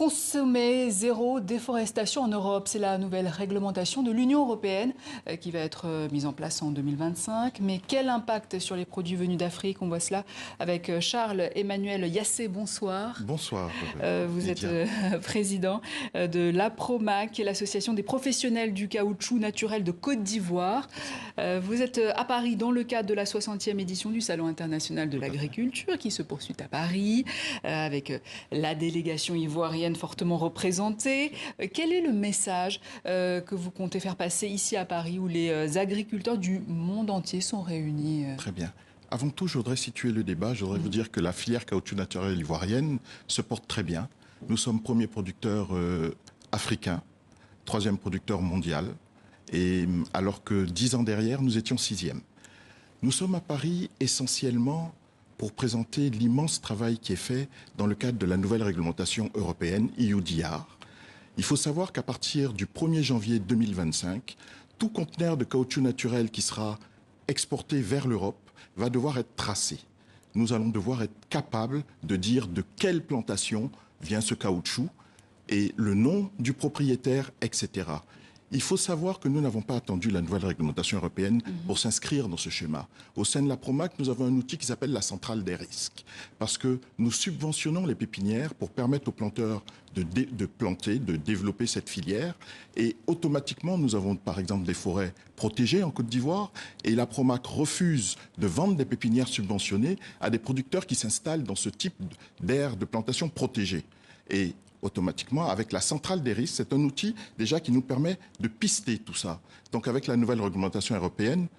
Consommer zéro déforestation en Europe, c'est la nouvelle réglementation de l'Union européenne qui va être mise en place en 2025. Mais quel impact sur les produits venus d'Afrique? On voit cela avec Charles-Emmanuel Yassé. Bonsoir. Bonsoir. Vous êtes président de l'APROMAC, l'association des professionnels du caoutchouc naturel de Côte d'Ivoire. Vous êtes à Paris dans le cadre de la 60e édition du Salon international de l'agriculture qui se poursuit à Paris avec la délégation ivoirienne fortement représentée. Quel est le message que vous comptez faire passer ici à Paris où les agriculteurs du monde entier sont réunis? Très bien. Avant tout, je voudrais situer le débat. Je voudrais vous dire que la filière caoutchouc naturel ivoirienne se porte très bien. Nous sommes premier producteur africain, troisième producteur mondial, et alors que 10 ans derrière, nous étions sixième. Nous sommes à Paris essentiellement pour présenter l'immense travail qui est fait dans le cadre de la nouvelle réglementation européenne, EUDR. Il faut savoir qu'à partir du 1er janvier 2025, tout conteneur de caoutchouc naturel qui sera exporté vers l'Europe va devoir être tracé. Nous allons devoir être capables de dire de quelle plantation vient ce caoutchouc et le nom du propriétaire, etc. Il faut savoir que nous n'avons pas attendu la nouvelle réglementation européenne pour s'inscrire dans ce schéma. Au sein de la PROMAC, nous avons un outil qui s'appelle la centrale des risques. Parce que nous subventionnons les pépinières pour permettre aux planteurs de planter, de développer cette filière. Et automatiquement, nous avons par exemple des forêts protégées en Côte d'Ivoire. Et la PROMAC refuse de vendre des pépinières subventionnées à des producteurs qui s'installent dans ce type d'aire de plantation protégée. Et automatiquement, avec la centrale des risques, c'est un outil déjà qui nous permet de pister tout ça. Donc avec la nouvelle réglementation européenne,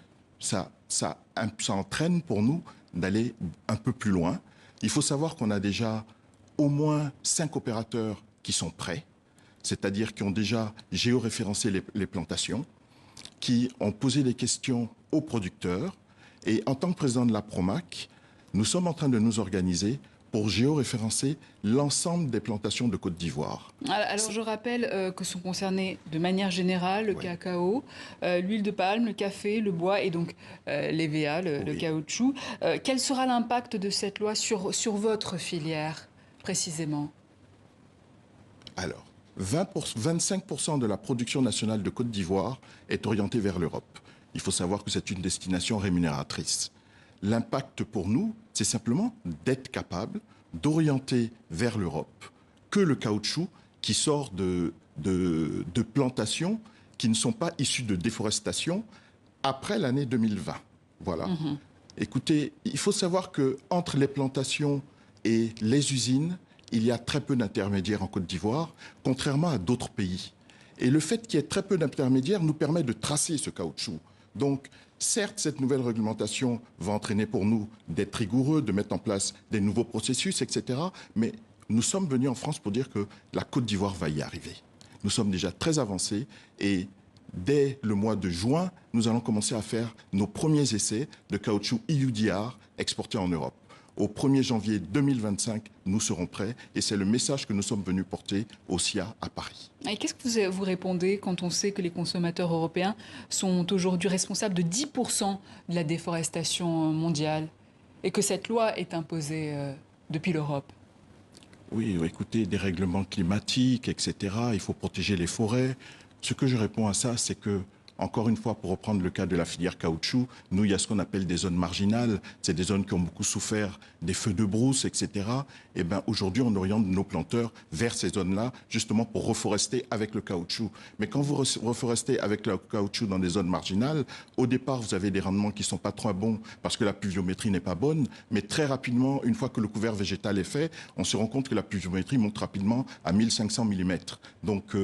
ça entraîne pour nous d'aller un peu plus loin. Il faut savoir qu'on a déjà au moins 5 opérateurs qui sont prêts, c'est-à-dire qui ont déjà géoréférencé les plantations, qui ont posé des questions aux producteurs. Et en tant que président de la PROMAC, nous sommes en train de nous organiser pour géoréférencer l'ensemble des plantations de Côte d'Ivoire. Alors je rappelle que sont concernés de manière générale le cacao, l'huile de palme, le café, le bois et donc l'EVA, le caoutchouc. Quel sera l'impact de cette loi sur votre filière précisément? Alors, 25% de la production nationale de Côte d'Ivoire est orientée vers l'Europe. Il faut savoir que c'est une destination rémunératrice. L'impact pour nous, c'est simplement d'être capable d'orienter vers l'Europe que le caoutchouc qui sort de plantations qui ne sont pas issues de déforestation après l'année 2020. Voilà. Écoutez, il faut savoir qu'entre les plantations et les usines, il y a très peu d'intermédiaires en Côte d'Ivoire, contrairement à d'autres pays. Et le fait qu'il y ait très peu d'intermédiaires nous permet de tracer ce caoutchouc. Donc, certes, cette nouvelle réglementation va entraîner pour nous d'être rigoureux, de mettre en place des nouveaux processus, etc. Mais nous sommes venus en France pour dire que la Côte d'Ivoire va y arriver. Nous sommes déjà très avancés et dès le mois de juin, nous allons commencer à faire nos premiers essais de caoutchouc EUDR exportés en Europe. Au 1er janvier 2025, nous serons prêts et c'est le message que nous sommes venus porter au SIA à Paris. Et qu'est-ce que vous répondez quand on sait que les consommateurs européens sont aujourd'hui responsables de 10% de la déforestation mondiale et que cette loi est imposée depuis l'Europe? Oui, écoutez, des règlements climatiques, etc. Il faut protéger les forêts. Ce que je réponds à ça, c'est que encore une fois, pour reprendre le cas de la filière caoutchouc, nous, il y a ce qu'on appelle des zones marginales. C'est des zones qui ont beaucoup souffert des feux de brousse, etc. Et bien, aujourd'hui, on oriente nos planteurs vers ces zones-là, justement pour reforester avec le caoutchouc. Mais quand vous reforestez avec le caoutchouc dans des zones marginales, au départ, vous avez des rendements qui ne sont pas trop bons parce que la pluviométrie n'est pas bonne. Mais très rapidement, une fois que le couvert végétal est fait, on se rend compte que la pluviométrie monte rapidement à 1500 mm. Donc,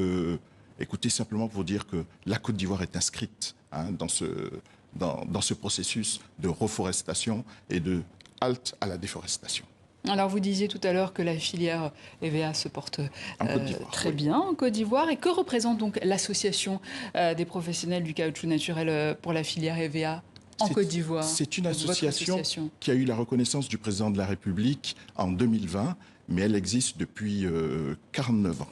écoutez, simplement pour dire que la Côte d'Ivoire est inscrite dans ce processus de reforestation et de halte à la déforestation. Alors vous disiez tout à l'heure que la filière EVA se porte très bien en Côte d'Ivoire. Et que représente donc l'association des professionnels du caoutchouc naturel pour la filière EVA en Côte d'Ivoire? C'est une association qui a eu la reconnaissance du président de la République en 2020, mais elle existe depuis 49 ans.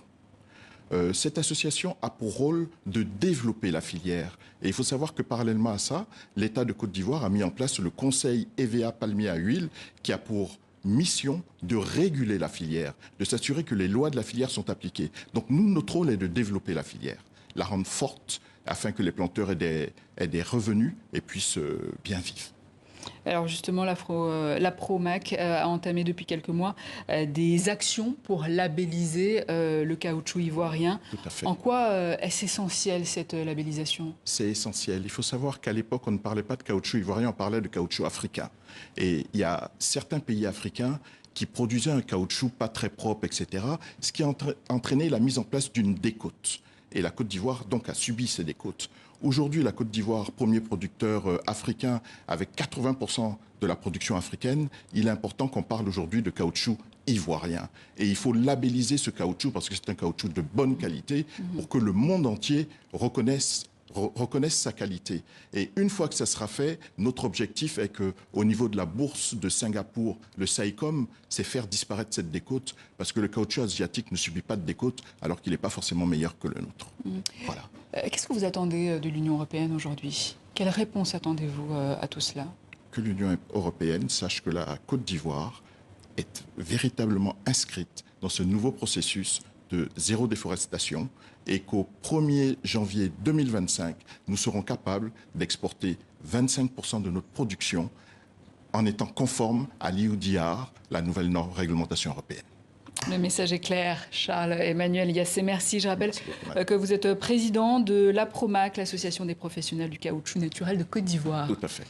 Cette association a pour rôle de développer la filière. Et il faut savoir que parallèlement à ça, l'État de Côte d'Ivoire a mis en place le Conseil EVA palmier à huile qui a pour mission de réguler la filière, de s'assurer que les lois de la filière sont appliquées. Donc nous, notre rôle est de développer la filière, la rendre forte afin que les planteurs aient des revenus et puissent bien vivre. Alors justement, l'APROMAC a entamé depuis quelques mois des actions pour labelliser le caoutchouc ivoirien. Tout à fait. En quoi est-ce essentiel cette labellisation? C'est essentiel. Il faut savoir qu'à l'époque, on ne parlait pas de caoutchouc ivoirien, on parlait de caoutchouc africain. Et il y a certains pays africains qui produisaient un caoutchouc pas très propre, etc., ce qui a entraîné la mise en place d'une décote. Et la Côte d'Ivoire, donc, a subi ces décotes. Aujourd'hui, la Côte d'Ivoire, premier producteur africain avec 80% de la production africaine, il est important qu'on parle aujourd'hui de caoutchouc ivoirien. Et il faut labelliser ce caoutchouc parce que c'est un caoutchouc de bonne qualité pour que le monde entier reconnaisse sa qualité. Et une fois que ça sera fait, notre objectif est qu'au niveau de la bourse de Singapour, le SAICOM, c'est faire disparaître cette décote parce que le caoutchouc asiatique ne subit pas de décote alors qu'il n'est pas forcément meilleur que le nôtre. Voilà. Qu'est-ce que vous attendez de l'Union européenne aujourd'hui? Quelle réponse attendez-vous à tout cela? Que l'Union européenne sache que la Côte d'Ivoire est véritablement inscrite dans ce nouveau processus de zéro déforestation et qu'au 1er janvier 2025, nous serons capables d'exporter 25% de notre production en étant conformes à l'EUDR, la nouvelle norme réglementation européenne. Le message est clair. Charles-Emmanuel Yassé, merci. Je rappelle que vous êtes président de l'APROMAC, l'Association des professionnels du caoutchouc naturel de Côte d'Ivoire. Tout à fait.